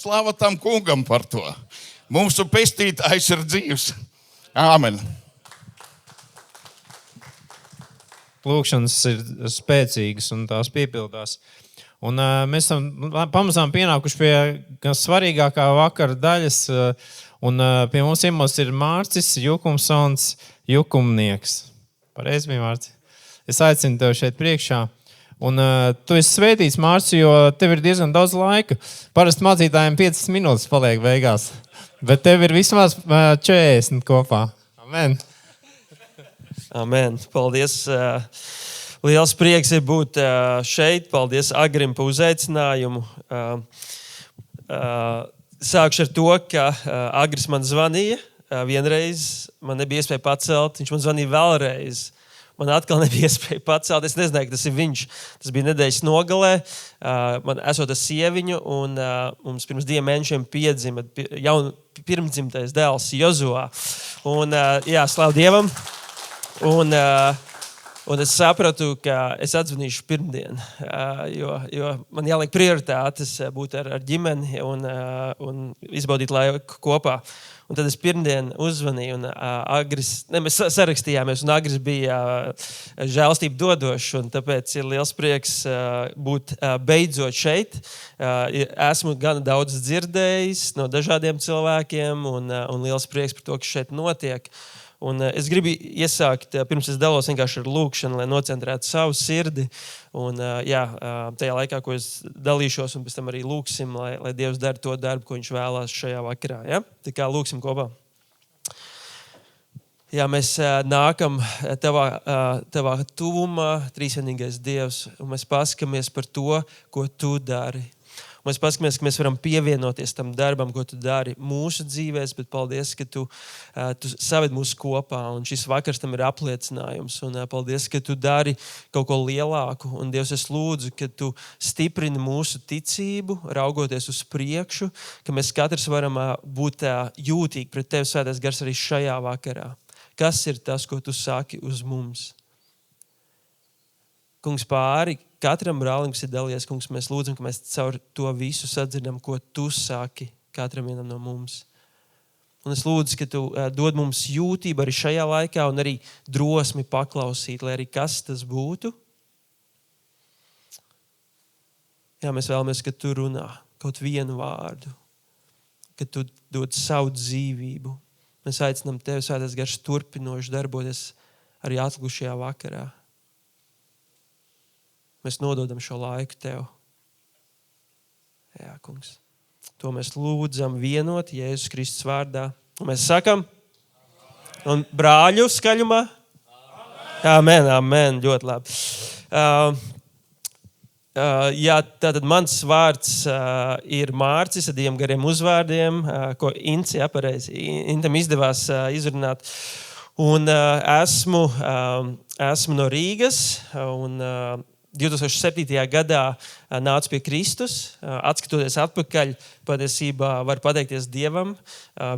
slava tam kungam par to. Mūsu pestītājs ir dzīvs. Āmen. Lūkšanas ir spēcīgas un tās piepildās. Un mēs esam pamazām pienākuši pie svarīgākā vakara daļas. Un pie mums ciemos ir Mārcis Jukumsons, jukumnieks. Pareizi bija, Mārci? Es aicinu tevi šeit priekšā. Un tu esi svētīts, Mārci, jo tev ir diezgan daudz laika. Parasti mācītājiem 5 minūtes paliek beigās. Bet tev ir vismaz 40 kopā. Amen. Amen. Paldies. Liels prieks ir būt šeit. Paldies Agrim par uzaicinājumu. Sākšu ar to, ka Agris man zvanīja vienreiz. Man nebija iespēja pacelt. Viņš man zvanīja vēlreiz. Man atkal nebija iespēja pacelt. Es nezināju, ka tas ir viņš. Tas bija nedēļas nogalē. Man esot ar sieviņu, un mums pirms 2 mēnešiem piedzima pirmdzimtais dēls Jozuā. Un, slavu Dievam. Un es sapratu, ka es atzvanīšu pirmdien, jo man jāliek prioritātes būt ar ģimeni un izbaudīt laiku kopā. Un tad es pirmdien uzzvanīju, un mēs sarakstījāmies, un Agris bija žēlstību dodošs, un tāpēc ir liels prieks būt beidzot šeit. Esmu gan daudz dzirdējis no dažādiem cilvēkiem, un liels prieks par to, kas šeit notiek. Un es gribu iesākt, pirms es dalos vienkārši ar lūkšanu, lai nocentrētu savu sirdi. Un, tajā laikā, ko es dalīšos, un pēc tam arī lūksim, lai Dievs dara to darbu, ko viņš vēlās šajā vakarā. Ja? Tā kā lūksim kopā. Jā, mēs nākam tavā tuvumā, trīsvienīgais Dievs, un mēs paskamies par to, ko tu dari. Mēs paskamies, ka mēs varam pievienoties tam darbam, ko tu dari mūsu dzīvēs, bet paldies, ka tu saved mūs kopā, un šis vakars tam ir apliecinājums. Un paldies, ka tu dari kaut ko lielāku. Un Dievs, es lūdzu, ka tu stiprini mūsu ticību, raugoties uz priekšu, ka mēs katrs varam būt jūtīgi pret tevi, Svētais Gars, arī šajā vakarā. Kas ir tas, ko tu saki uz mums? Kungs, pāri katram brālim, kas ir dalījies, kungs, mēs lūdzam, ka mēs caur to visu sadzirdam, ko tu saki katram vienam no mums. Un es lūdzu, ka tu dod mums jūtību arī šajā laikā un arī drosmi paklausīt, lai arī kas tas būtu. Jā, mēs vēlamies, ka tu runā kaut vienu vārdu, ka tu dod savu dzīvību. Mēs aicinām tevi, Svētais Gars, turpinoši darboties arī atlikušajā vakarā. Mēs nododam šo laiku tev. Jā, kungs. To mēs lūdzam vienot Jēzus Kristus vārdā. Un mēs sakam, un brāļu skaļumā. Amen, amen, ļoti labi. Tātad mans vārds ir Mārcis ar 2 gariem uzvārdiem, ko Intam izdevās izrunāt. Un esmu no Rīgas, un 2007. gadā nācu pie Kristus, atskatoties atpakaļ, patiesībā var pateikties Dievam.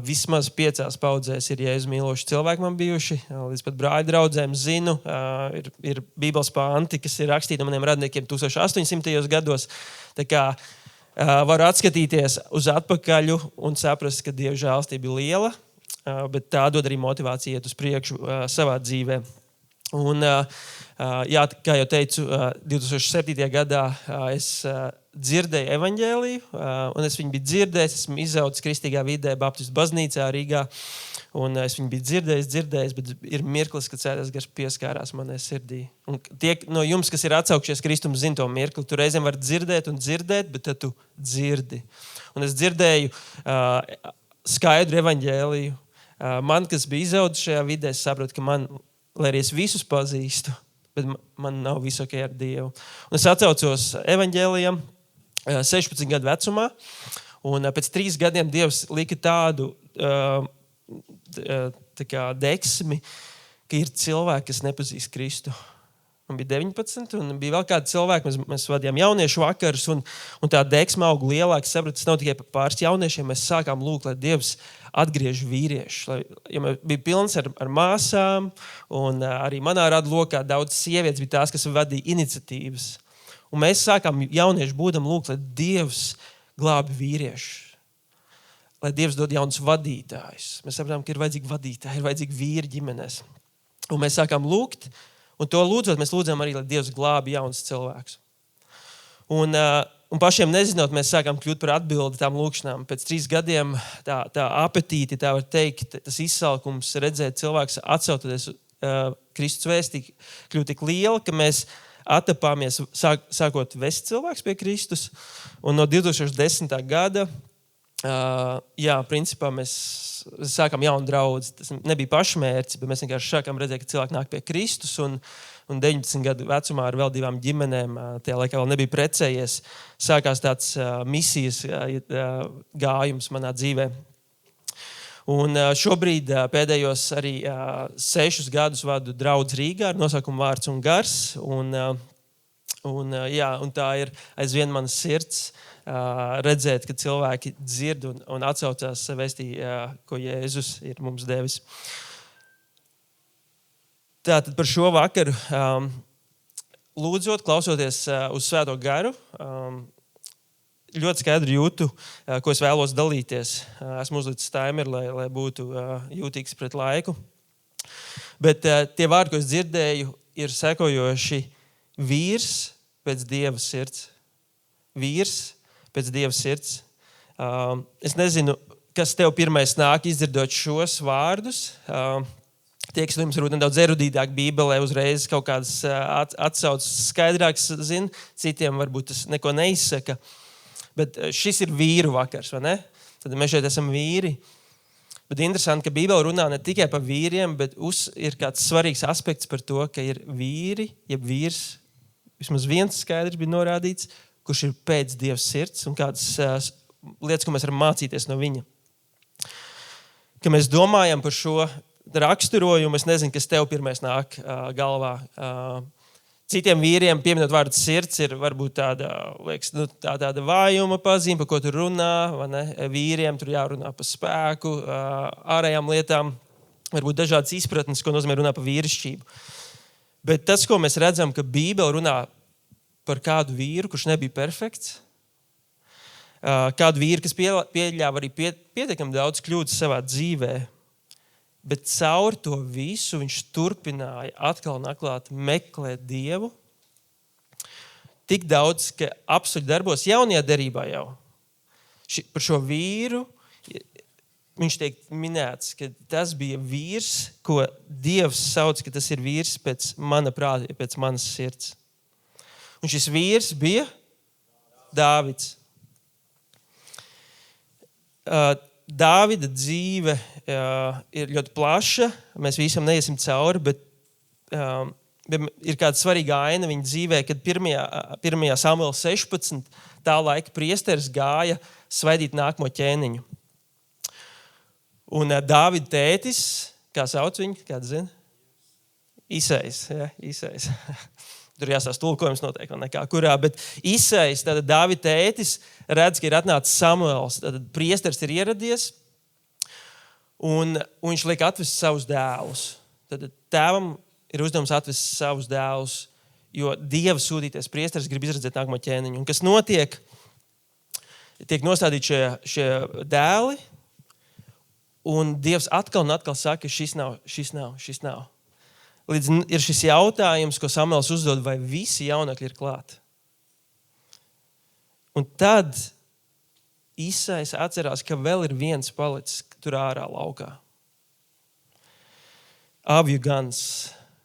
Vismaz 5 paudzēs ir Jēzus mīloši cilvēki man bijuši, līdz pat brāļu draudzēm zinu. Ir Bībeles panti, kas ir rakstīti maniem radniekiem 1800. gados. Tā kā varu atskatīties uz atpakaļu un saprast, ka Dieva žēlstība ir liela, bet tā dod arī motivāciju iet uz priekšu savā dzīvē. Un, kā jau teicu, 2007. gadā es dzirdēju evaņģēliju, un es viņu biju dzirdējis, esmu izaudzis kristīgā vidē, Baptistu baznīcā Rīgā, un es viņu biju dzirdējis, bet ir mirklis, kad Svētais Gars pieskārās manai sirdī. Un tie no jums, kas ir atsaukšies Kristum, zina to mirkli, tu reizēm var dzirdēt, bet tad tu dzirdi. Un es dzirdēju skaidru evaņģēliju. Man, kas bija izaudzis šajā vidē, es saprotu, ka man, lai arī es visus pazīstu, bet man nav viss ok ar Dievu. Un es atcaucos evaņģēlijam 16 gadu vecumā, un pēc 3 gadiem Dievs lika tādu deksmi, ka ir cilvēki, kas nepazīst Kristu. Man bija 19, un bija vēl kādi cilvēki, mēs vadījām jauniešu vakarus, un tā deksma auga lielāka. Es sapratu, tas nav tikai par pāris jauniešiem, mēs sākām lūgt, lai Dievs atgriež vīriešu. Ja bija pilns ar māsām, un arī manā radu lokā daudz sievietes bija tās, kas vadīja iniciatīvas. Un mēs sākām jauniešu būdam lūgt, lai Dievs glābi vīriešu. lai Dievs dod jaunus vadītājus. Mēs sapratām, ka ir vajadzīgi vadītāji, ir vajadzīgi vīri ģimenēs. Un mēs sākām lūgt, un to lūdzot, mēs lūdzām arī, lai Dievs glābi jaunus cilvēkus. Un pašiem nezinot, mēs sākām kļūt par atbildi tām lūkšanām. Pēc 3 gadiem tā apetīti, tā var teikt, tas izsalkums redzēt cilvēks atsautoties Kristus vēstī kļūt tik liela, ka mēs attapāmies sākot vest cilvēks pie Kristus. Un no 2010. gada, principā mēs sākām jaunu draudzi. Tas nebija pašmērķis, bet mēs vienkārši sākām redzēt, ka cilvēki nāk pie Kristus un 19 gadu vecumā ar vēl 2 ģimenēm, tajā laikā vēl nebija precējies, sākās tāds misijas gājums manā dzīvē. Un šobrīd pēdējos arī 6 gadus vadu draudzi Rīgā ar nosaukumu Vārds un Gars. Un tā ir aizvien manas sirds redzēt, ka cilvēki dzird un atsaucās vēstī, ko Jēzus ir mums devis. Tātad par šo vakaru lūdzot, klausoties uz Svēto garu, ļoti skaidri jūtu, ko es vēlos dalīties. Esmu uzlicis timeru, lai būtu jūtīgs pret laiku. Bet tie vārdi, ko es dzirdēju, ir sekojoši vīrs pēc Dieva sirds. Vīrs pēc Dieva sirds. Es nezinu, kas tev pirmais nāk izdzirdot šos vārdus. Tie, kas jums varbūt nedaudz erudītāk Bībelē, uzreiz kaut kādas atsauces skaidrākas zina, citiem varbūt tas neko neizsaka. Bet šis ir vīru vakars, vai ne? Tad mēs šeit esam vīri. Bet interesanti, ka Bībele runā ne tikai par vīriem, bet ir kāds svarīgs aspekts par to, ka ir vīri, jeb vīrs, vismaz viens skaidrs bija norādīts, kurš ir pēc Dieva sirds un kādas lietas, ko mēs varam mācīties no viņa. Ka mēs domājam par šo raksturojumu, es nezinu, kas tev pirmais nāk galvā. Citiem vīriem pieminot vārdu sirds ir varbūt tāda vājuma pazīme, par ko tu runā, vai ne? Vīriem tur jārunā par spēku, ārējām lietām, varbūt dažādas izpratnes, ko nozīmē runā par vīrišķību. Bet tas, ko mēs redzam, ka Bībele runā par kādu vīru, kurš nebija perfekts, kādu vīru, kas pieļāva arī pietiekami daudz kļūdas savā dzīvē, bet caur to visu viņš turpināja atkal un atklāt meklēt Dievu. Tik daudz, ka apstuļu darbos jaunajā derībā jau par šo vīru viņš tiek minēts, ka tas bija vīrs, ko Dievs sauc, ka tas ir vīrs pēc mana prāta, pēc manas sirds. Un šis vīrs bija Dāvids. Dāvida dzīve ir ļoti plaša, mēs visam neiesim cauri, bet ir kāda svarīga aina viņa dzīvē, kad 1. Samuela 16. tā laika priesteris gāja svaidīt nākamo ķēniņu. Un Dāvida tētis, kā sauc viņu, kāds zina? Isais, Isais. Tur jāsās tulkojums noteikti, vai nekā kurā, bet Isais, tātad Dāvida tētis, redz, ka ir atnācis Samuels, tātad priesteris ir ieradies, un viņš liek atvest savus dēlus. Tātad tēvam ir uzdevums atvest savus dēlus, jo Dieva sūtītais priesteris grib izredzēt nākamo ķēniņu. Un kas notiek? Tiek nostādīti šie dēli, un Dievs atkal un atkal saka, šis nav. Līdz ir šis jautājums, ko Samuels uzdod, vai visi jaunekļi ir klāt. Un tad Isais atcerās, ka vēl ir viens palicis tur ārā laukā. Avju gans,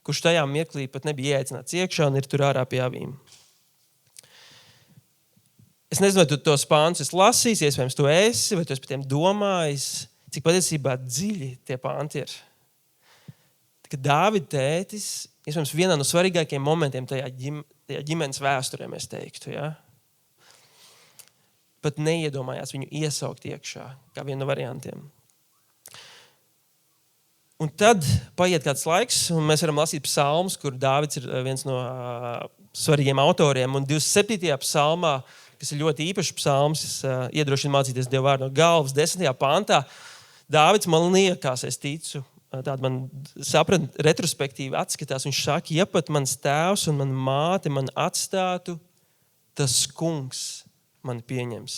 kurš tajā mirklī pat nebija ieaicināts iekšā un ir tur ārā pie avīm. Es nezinu, vai tu tos pāntus esi lasījis, iespējams tu esi, vai tu esi par tiem domājis, cik patiesībā dziļi tie pānti ir. Ka Dāvida tētis, iespējams, vienā no svarīgākajiem momentiem tajā ģimenes vēsturē, mēs teiktu, ja? Pat neiedomājās viņu iesaukt iekšā, kā vienu no variantiem. Un tad paiet kāds laiks, un mēs varam lasīt psalmus, kur Dāvids ir viens no svarīgiem autoriem, un 27. psalmā, kas ir ļoti īpašs psalms, es iedrošinu mācīties Dievu vārdu no galvas, 10. pantā, Dāvids man liekas, es ticu, tāda man sapratni retrospektīvi atskatās. Viņš saka, ja pat mans tēvs un mana māte man atstātu, tas kungs mani pieņems.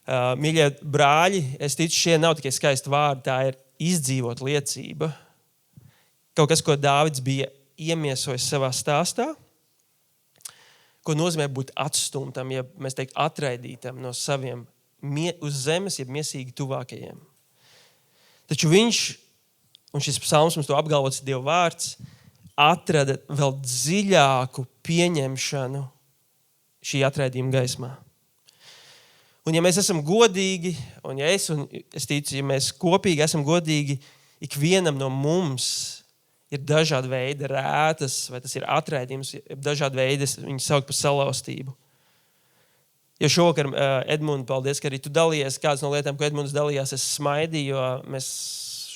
Mīļie brāļi, es ticu, šie nav tikai skaisti vārdi, tā ir izdzīvot liecība. Kaut kas, ko Dāvids bija iemiesojis savā stāstā, ko nozīmē būt atstumtam, ja mēs teiktu atraidītam no saviem uz zemes, ja miesīgi tuvākajiem. Taču viņš, un šis psalms mums to apgalvots Dieva vārds, atrada vēl dziļāku pieņemšanu šī atraidījuma gaismā. Un ja mēs esam godīgi, un es ticu, ja mēs kopīgi esam godīgi, ikvienam no mums ir dažādi veidi rētas, vai tas ir atraidījums, dažādi veidi viņu saukt par salauztību. Jo šovakar, Edmunds, paldies, ka arī tu dalījies. Kādas no lietām, ko Edmunds dalījās, es smaidīju, jo mēs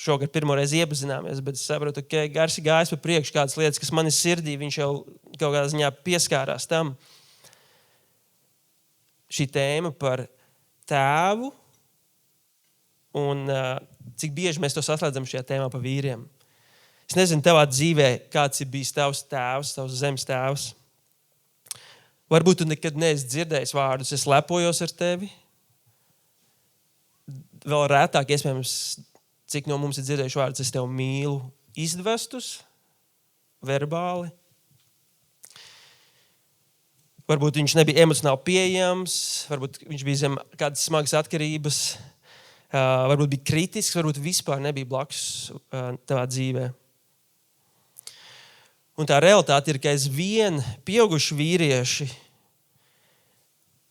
šovakar pirmo reizi iepazināmies, bet es saprotu, ka Gars ir gājis pa priekšu kādas lietas, kas man ir sirdī, viņš jau kaut kādā ziņā pieskārās tam. Šī tēma par tēvu un cik bieži mēs to saslēdzam šajā tēmā par vīriem. Es nezinu, tavā dzīvē, kāds ir bijis tavs tēvs, tavs zemes tēvs. Varbūt tu nekad neesi dzirdējis vārdus, es lepojos ar tevi. Vēl rētāk, iespējams, cik no mums ir dzirdējuši vārdus, es tevi mīlu, izdvestus, verbāli. Varbūt viņš nebija emocionāli pieejams, varbūt viņš bija zem kādas smagas atkarības, varbūt bija kritisks, varbūt vispār nebija blakus tavā dzīvē. Un tā realitāte ir, ka aizvien pieauguši vīrieši,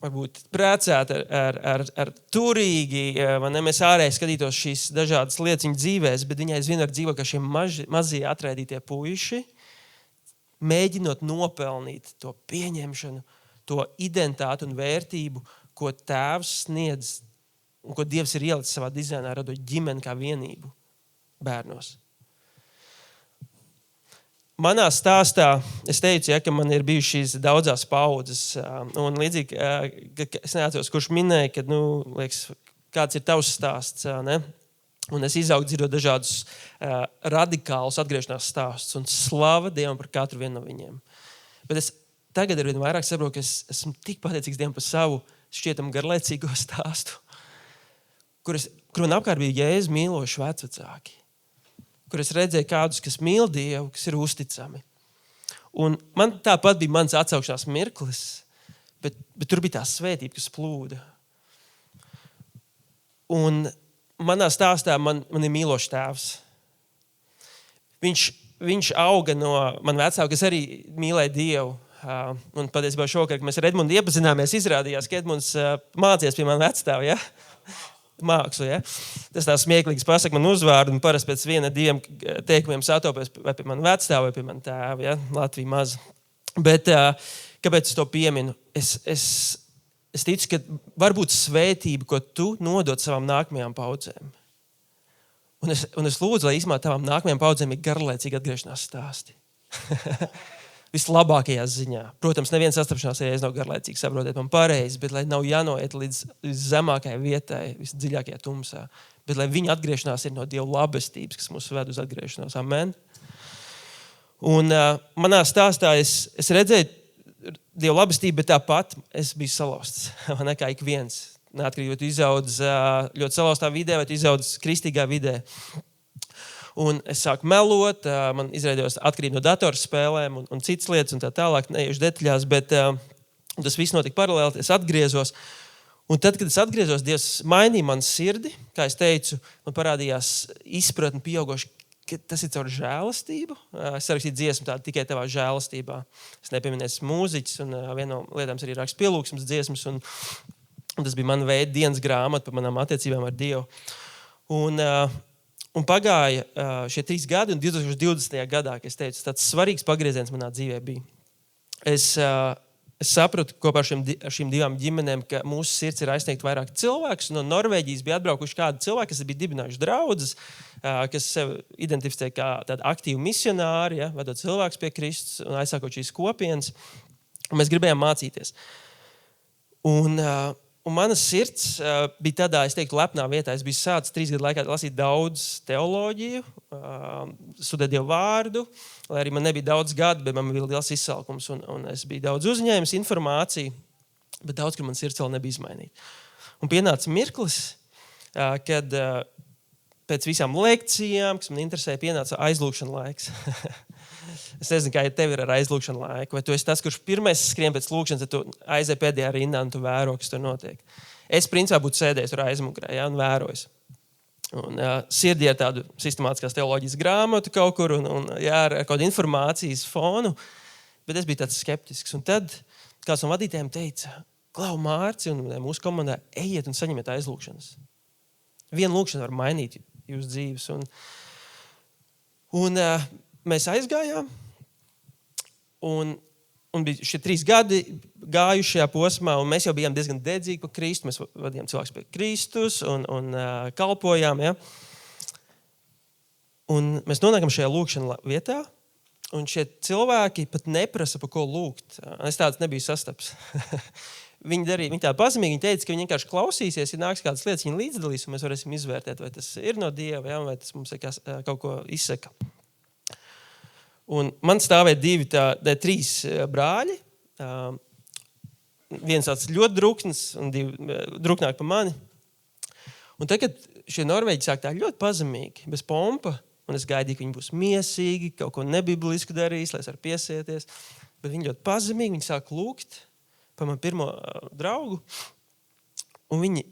varbūt precēti ar turīgi, mēs ārēji skatītos šīs dažādas lietas viņa dzīvēs, bet viņi aizvien var dzīvot kā šie mazie atraidītie puiši, mēģinot nopelnīt to pieņemšanu, to identitāti un vērtību, ko tēvs sniedz un ko Dievs ir ielicis savā dizainā, radot ģimeni kā vienību bērnos. Manā stāstā es teicu, ka man ir bijušas šīs daudzās paudzes, un līdzīgi, es neatceros, kurš minēja, ka, liekas, kāds ir tavs stāsts, ne? Un es izaugu dzirdot dažādus radikālus atgriešanās stāstus un slava Dievam par katru vienu no viņiem. Bet es tagad arvien vairāk saprotu, ka es esmu tik pateicīgs Dievam par savu šķietam garlaicīgo stāstu, kur man apkārt bija Jēzus mīloši vecvecāki, kur es redzēju kādus, kas mīl Dievu, kas ir uzticami. Un man tāpat bija mans atsaukšanās mirklis, bet tur bija tā svētība, kas plūda. Un manā stāstā man ir mīlošs tēvs. Viņš auga no man vecāka, kas arī mīlēja Dievu. Un patiesībā šokar, kad mēs ar Edmundu iepazināmies, izrādījās, ka Edmunds mācījās pie man vecstāva, ja? Mākslu, ja? Tas tā smieklīgs pasaka man uzvārdu, un parasti pēc 1-2 teikumiem satopies vai pie man vecstāva, vai pie man tēva, ja? Latvija maza. Bet kāpēc es to pieminu? Es ticu, ka var būt svētība, ko tu nodod savām nākamajām paudzēm. Un es lūdzu, lai īstenībā tavām nākamajām paudzēm ir garlaicīgi atgriešanās stāsti. Vislabākajā ziņā. Protams, neviens sastapšanās reiz nav garlaicīgi, saprotiet man pareizi, bet lai nav jānoiet līdz zemākajai vietai, visdziļākajā tumsā. Bet lai viņa atgriešanās ir no Dieva labestības, kas mūs ved uz atgriešanos. Amen. Un manā stāstā es redzēju Dieva labestību, bet tāpat es biju salauzts, ne kā ik viens. Neatkarīgi, vai tu izaudz ļoti salauztā vidē, vai tu izaudz kristīgā vidē. Un es sāku melot, man izveidojās atkarība no datorspēlēm un citas lietas un tā tālāk, neiešu detaļās, bet tas viss notika paralēli, es atgriezos. Un tad, kad es atgriezos, Dievs mainīja manu sirdi, kā es teicu, man parādījās izpratni pieaugoši, ka tas ir caur žēlastību. Es sarakstīju dziesmu tādu tikai tavā žēlastībā. Es nepieminēju mūziķis, un viena no lietām arī rakstu pielūgsmes dziesmas, un tas bija mana veida dienas grāmata par manām attiecībām ar Dievu. Un pagāja šie 3 gadi, un 2020. gadā, kā es teicu, tāds svarīgs pagrieziens manā dzīvē bija. Es sapratu kopā ar šīm 2 ģimenēm, ka mūsu sirds ir aizsniegt vairāk cilvēkus. No Norvēģijas bija atbraukuši kādi cilvēki, kas bija dibinājuši draudzes, kas sev identificē kā tādi aktīvi misionāri, ja, vedot cilvēkus pie Kristus un aizsākot šīs kopienas. Un mēs gribējām mācīties. Un mana sirds bija tādā, es teiktu, lepnā vietā. Es biju sācis 3 gadu laikā lasīt daudz teoloģiju, studēt Dievu vārdu, lai arī man nebija daudz gadu, bet man bija liels izsalkums, un es biju daudz uzņēmis informāciju, bet daudz, kur man sirds vēl nebija izmainīta. Un pienāca mirklis, kad pēc visām lekcijām, kas man interesēja, pienāca aizlūkšana laiks. Es nezinu, kā tev ir ar aizlūkšanu laiku. Vai tu esi tas, kurš pirmais skrien pēc lūkšanas, tad tu aizēji pēdējā rindā un tu vēro, kas tur notiek. Es principā būtu sēdējis tur aizmugurē, un vērojis. Un sirdī ar tādu sistemātiskās teoloģijas grāmatu kaut kur un ar kādu informācijas fonu. Bet es biju tāds skeptisks. Un tad kāds no vadītājiem teica, Klau, Mārci un mūsu komandā, ejiet un saņemiet aizlūkšanas. Viena lūkšana var mainīt jūsu dzīves. Un mēs aizgājām. Un bija šie 3 gadi gājuši šajā posmā, un mēs jau bijām diezgan dedzīgi par Kristu. Mēs vadījām cilvēkus pie Kristus un kalpojām. Ja? Un mēs nonākam šajā lūkšana vietā, un šie cilvēki pat neprasa, par ko lūgt. Es tāds nebiju sastaps. Viņi tā pazemīgi, viņi teica, ka viņi vienkārši klausīsies, ja nāks kādas lietas, viņi līdzdalīs, un mēs varēsim izvērtēt, vai tas ir no Dieva, ja, vai tas mums kaut ko izsaka. Un man stāvēja 3 brāļi. Viens tāds ļoti drukns un 2 druknāk par mani. Un tagad šie norvēģi sāk tā ļoti pazemīgi, bez pompa, un es gaidīju, ka viņi būs miesīgi, kaut ko nebiblisku darīs, lai es varu piesieties. Bet viņi ļoti pazemīgi, viņi sāk lūgt par manu pirmo draugu, un viņi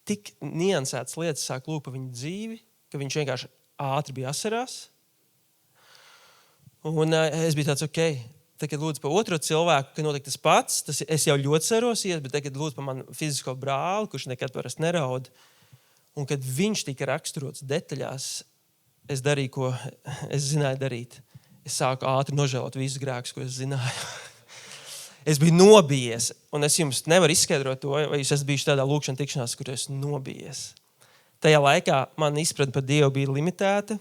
tik niansētas lietas sāk lūgt par viņu dzīvi, ka viņš vienkārši ātri bija asarās. Un es biju tāds, ok, tagad lūdzu par otro cilvēku, ka notiek tas pats, es jau ļoti sarosies, bet tagad lūdzu par manu fizisko brāli, kurš nekad parasti neraud. Un kad viņš tika raksturots detaļās, es darīju, ko es zināju darīt. Es sāku ātri nožēlot visus grēkus, ko es zināju. Es biju nobijies, un es jums nevaru izskaidrot to, vai jūs esat bijuši tādā lūkšana tikšanās, kur es nobijies. Tajā laikā man izpratne par Dievu bija limitēta.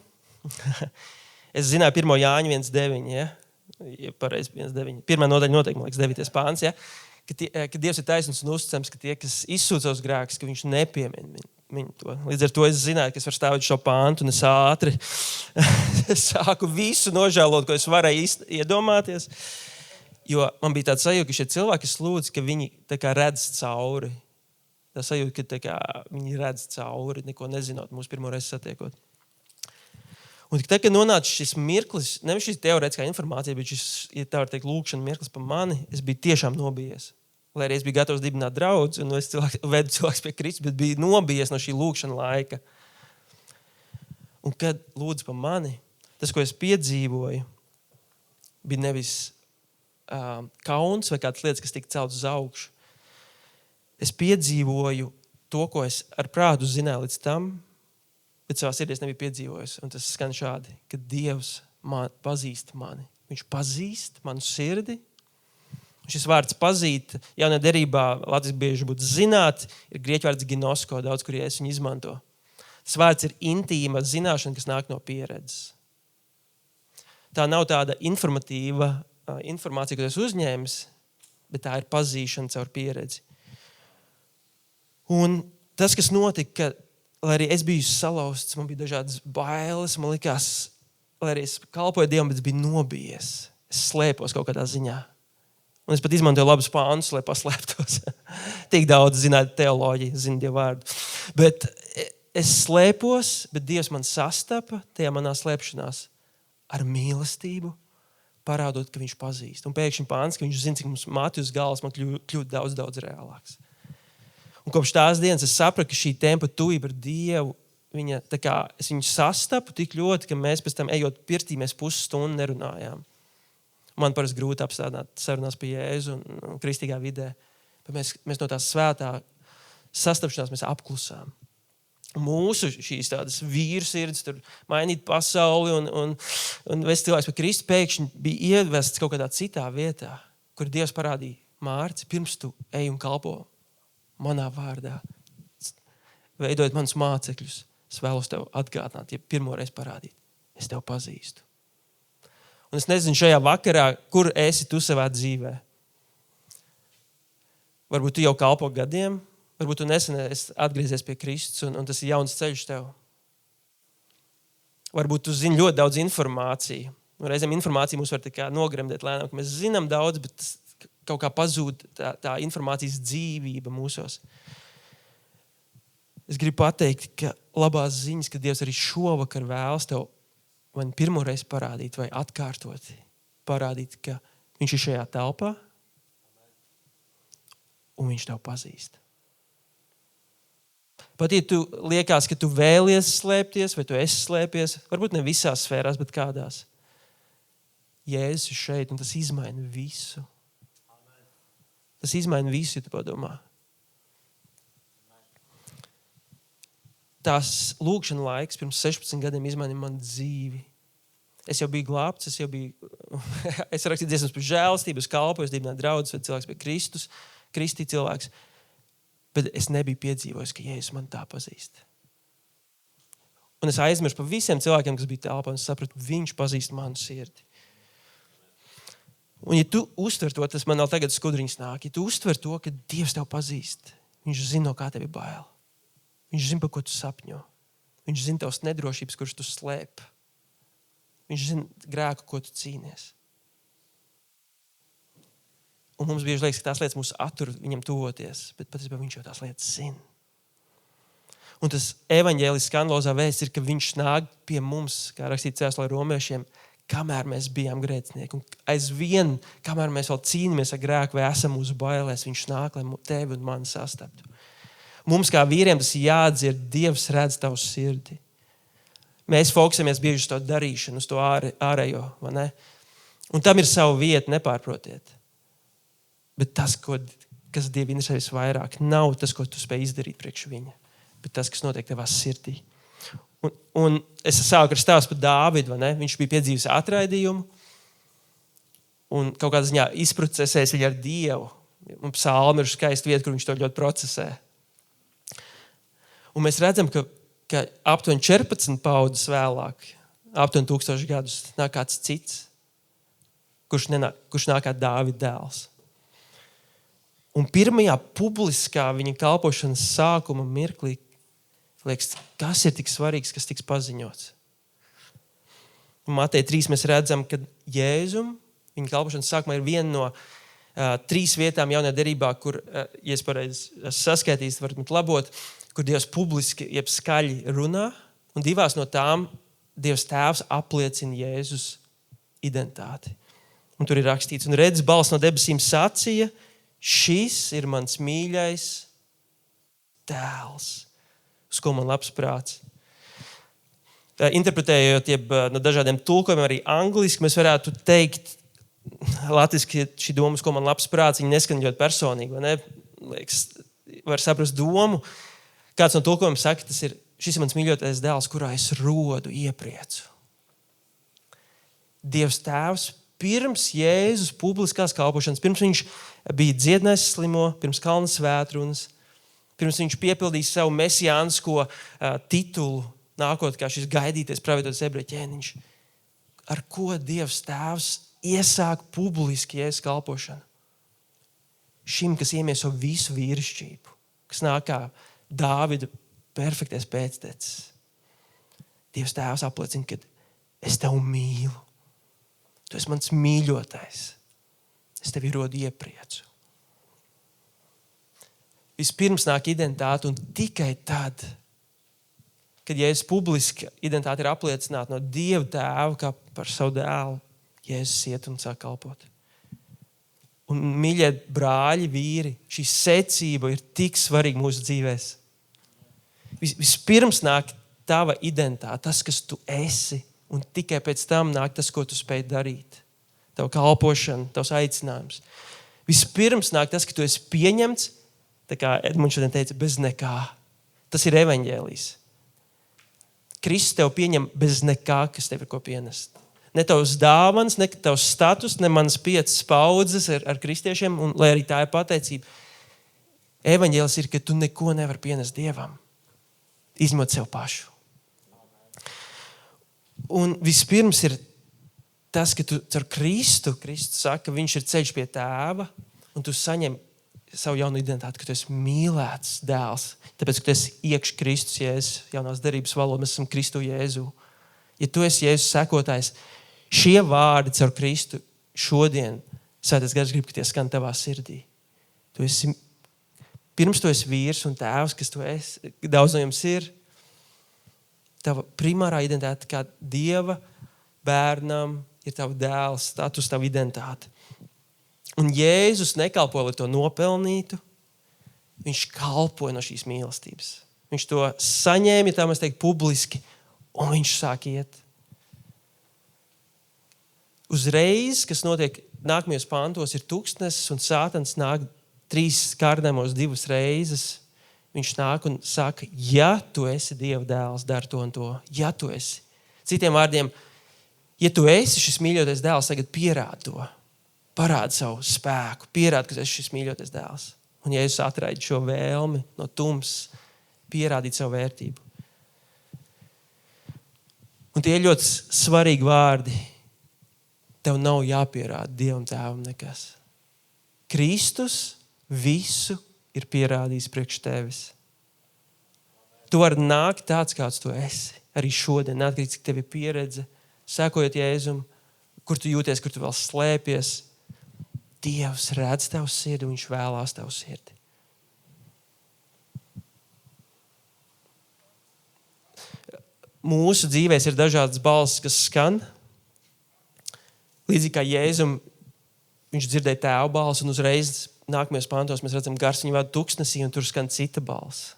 Es zināju 1. Jāņa 1.9, ja? Pareizi 1.9. Pirmā nodaļa noteikti, man liekas, 9. pāns, ja? Ka Dievs ir taisnīgs un uzticams, ka tie, kas izsūdz savus grēkus, ka viņš nepiemina viņu to. Līdz ar to es zināju, ka es varu stāvēt šo pāntu, un es ātri sāku visu nožēlot, ko es varēju iedomāties. Jo man bija tāds sajūta, ka šie cilvēki, kas lūdz, ka viņi tā kā redz cauri. Tā sajūta, ka tā kā viņi redz cauri, neko nezinot, mūsu pirmo reizi satiekot. Un tad, kad nonāca šis mirklis, nevis šis teorētiskā informācija, bet šis, ja tā var teikt, lūkšana mirklis par mani, es biju tiešām nobijies. Lai arī es biju gatavs dibināt draudzi, un es vedu cilvēks pie Kristus, bet biju nobijies no šī lūkšana laika. Un kad lūdzu par mani, tas, ko es piedzīvoju, bija nevis kauns vai kādas lietas, kas tika celtas uz augšu. Es piedzīvoju to, ko es ar prātu zināju līdz tam, bet savā sirdī es nebiju piedzīvojis. Un tas skan šādi, ka Dievs pazīst mani. Viņš pazīst manu sirdi. Šis vārds pazīt, jaunajā derībā latviski bieži būtu zināt, ir grieķu vārds ginosko, daudz, kur es viņu izmanto. Tas vārds ir intīma zināšana, kas nāk no pieredzes. Tā nav tāda informatīva informācija, ko es uzņēmis, bet tā ir pazīšana caur pieredzi. Un tas, kas notika, lai arī es biju salauzts, man bija dažādas bailes, man likās, lai arī es kalpoju Dievam, bet es biju nobijies. Es slēpos kaut kādā ziņā. Un es pat izmantoju labus pānus, lai paslēptos. Tik daudz zināju teoloģiju, zinu Dievu vārdu. Bet es slēpos, bet Dievs man sastapa tajā manā slēpšanās ar mīlestību, parādot, ka viņš pazīst. Un pēkšņi pāns, ka viņš zina, cik mums mati uz galvas, man kļūt daudz, daudz reālāks. Un kopš tās dienas es sapratu, ka šī tempa tuvība ar Dievu, viņa, tā kā, es viņu sastapu tik ļoti, ka mēs pēc tam ejot pirtī, mēs pusstundu nerunājām. Man parasti grūti apstādināt sarunās pie Jēzu un kristīgā vidē. Bet mēs no tās svētā sastapšanās mēs apklusām. Mūsu šīs tādas vīru sirds tur mainīt pasauli un vest cilvēks par Kristu pēkšņi bija ievests kaut kādā citā vietā, kur Dievs parādīja, Mārci, pirms tu ej un kalpo manā vārdā, veidojot manus mācekļus, es vēlos tev atgādināt, ja pirmoreiz parādīt, es tev pazīstu. Un es nezinu šajā vakarā, kur esi tu savā dzīvē. Varbūt tu jau kalpo gadiem, varbūt tu nesen esi atgriezies pie Kristus un tas ir jauns ceļš tev. Varbūt tu zini ļoti daudz informāciju. Reizēm informācija mūs var tā kā nogremdēt lēnām, ka mēs zinām daudz, bet kaut kā pazūd tā informācijas dzīvība mūsos. es gribu pateikt, ka labās ziņas, ka Dievs arī šovakar vēlas tev vai pirmoreiz parādīt vai atkārtot, parādīt, ka viņš ir šajā telpā un viņš tev pazīst. Pat ja tu liekas, ka tu vēlies slēpties vai tu esi slēpies, varbūt ne visās sfērās, bet kādās. Jēzus ir šeit un tas izmaina visu. Tas izmaina visu, ja tu padomā. Tās lūkšana laiks pirms 16 gadiem izmainīja man dzīvi. Es jau biju glābts, es rakstīju dziesmas par žēlastību, es kalpoju, es dibināju draudzes, vai cilvēks pie Kristus, Kristī cilvēks. Bet es nebiju piedzīvojis, ka Jēzus man tā pazīst. Un es aizmirsu par visiem cilvēkiem, kas bija telpā, un es sapratu, viņš pazīst manu sirdi. Un ja tu uztver to, tas man vēl tagad skudriņas nāk, ja tu uztver to, ka Dievs tev pazīst, viņš zina, no kā tev ir bail. Viņš zina, par ko tu sapņo. Viņš zina tavas nedrošības, kuras tu slēp. Viņš zina grēku, ko tu cīnies. Un mums bieži liekas, ka tās lietas mūs attur viņam tuvoties, bet patiesībā viņš jau tās lietas zina. Un tas evaņģēlis skandalozā vēsts ir, ka viņš nāk pie mums, kā rakstīts Vēstulē Romiešiem, kamēr mēs bijām grēcinieki. Un aizvien, kamēr mēs vēl cīnāmies ar grēku vai esam uz bailēs, viņš nāk, lai tevi un mani sastaptu. Mums kā vīriem tas jādzird, Dievs redz tavu sirdi. Mēs fokusamies bieži uz to darīšanu, uz to ārējo, vai ne? Un tam ir sava vieta, nepārprotiet. Bet tas, kas Dievu interesē visvairāk, nav tas, ko tu spēj izdarīt priekš viņa, bet tas, kas notiek tavā sirdī. Un es sāku ar stāstu par Dāvidu, vai ne? Viņš bija piedzīvis atraidījumu un kaut kādā ziņā izprocesējis viņu ar Dievu. Un psalmi ir skaista vieta, kur viņš to ļoti procesē. Un mēs redzam, ka aptuveni 14 paudzes vēlāk, aptuveni 1000 gadus, nāk kāds cits, kurš nāk kā Dāvida dēls. Un pirmajā publiskā viņa kalpošanas sākuma mirklī, liekas, kas ir tik svarīgs, kas tiks paziņots. Un Mateja 3 mēs redzam, ka Jēzum, viņa kalpošanas sākumā ir viena no 3 vietām jaunajā derībā, kur, ja es pareizi saskaitīs, varat man labot, kur Dievs publiski, jeb skaļi runā, un 2 no tām Dievs tēvs apliecina Jēzus identitāti. Un tur ir rakstīts, un redz, balss no debesīm sacīja, šis ir mans mīļais dēls, uz ko man labs prāts. Interpretējot no dažādiem tulkojumiem, arī angliski, mēs varētu teikt, latviski šī doma, uz ko man labs prāts, viņa neskan ļoti personīgi, vai ne? Liekas, var saprast domu. Kāds no tulkojumiem saka, šis ir mans mīļotais dēls, kurā es rodu iepriecu. Dievs tēvs pirms Jēzus publiskās kalpošanas, pirms viņš bija dziedinājis slimo, pirms kalna svētrunas, pirms viņš piepildīja savu mesijānisko titulu, nākot kā šis gaidītais pravietotais ebreju ķēniņš, ar ko Dievs tēvs iesāk publiski Jēzus kalpošanu. Šim, kas iemieso visu vīrišķību, kas nāk kā Dāvida perfektais pēctecis. Dievs tēvs apliecina, ka es tevi mīlu. Tu esi mans mīļotais. Es tevi rodu iepriecu. Vispirms nāk identitāte un tikai tad, kad Jēzus publiski identitāte ir apliecināta no Dieva tēva kā par savu dēlu, Jēzus iet un sāk kalpot. Un, mīļie brāļi, vīri, šī secība ir tik svarīga mūsu dzīvēs. Vispirms nāk tava identitāte, tas, kas tu esi, un tikai pēc tam nāk tas, ko tu spēj darīt. Tava kalpošana, tavs aicinājums. Vispirms nāk tas, ka tu esi pieņemts, tā kā Edmunds šodien teica, bez nekā. Tas ir evaņģēlijs. Kristus tev pieņem bez nekā, kas tev ir ko pienest. Ne tavs dāvans, ne tavs status, ne manas 5 paudzes ar kristiešiem, un, lai arī tā ir pateicība. Evaņģēlijs ir, ka tu neko nevar pienest Dievam, izņemot sev pašu. Un vispirms ir tas, ka tu ar Kristus saka, ka viņš ir ceļš pie tēva, un tu saņem savu jaunu identitāti, ka tu esi mīlēts dēls. Tāpēc, ka tu esi iekš Kristus Jēzus, jaunās derības valodā, mēs esam Kristu Jēzu. Ja tu esi Jēzus sekotājs, šie vārdi caur Kristu šodien, Svētais Gars grib, ka tie skan tavā sirdī. Tu esi pirms tu esi vīrs un tēvs, kas tu esi, daudz no jums ir, tava primārā identitāte kā Dieva bērnam ir tava dēla status, tava identitāte. Un Jēzus nekalpoja, lai to nopelnītu. Viņš kalpoja no šīs mīlestības. Viņš to saņēma, ja tā mēs teiktu, publiski, un viņš sāk iet. Uzreiz, kas notiek nākamajos pantos, ir tuksnesis, un Sātans nāk 3 kārdinājumos 2 reizes. Viņš nāk un saka, ja tu esi Dieva dēls, dari to un to. Ja tu esi. Citiem vārdiem, ja tu esi šis mīļotais dēls, tagad pierādi to. Parādi savu spēku, pierādi, ka esi šis mīļotais dēls. Un Jēzus atraida šo vēlmi no tums, pierādīt savu vērtību. Un tie ir ļoti svarīgi vārdi. Tev nav jāpierāda Dievam tēvam nekas. Kristus visu ir pierādījis priekš tevis. Tu vari nākt tāds, kāds tu esi. Arī šodien, neatkarīgi, cik tev ir pieredze, sekojot Jēzum, kur tu jūties, kur tu vēl slēpies. Dievs redz tavu sirdi, viņš vēlās tavu sirdi. Mūsu dzīvēs ir dažādas balsis, kas skan. Līdzīgi kā Jēzum, viņš dzirdēja tēva balsi, un uzreiz nākamajos pantos mēs redzam gars viņu vada tuksnesī, un tur skan cita balss.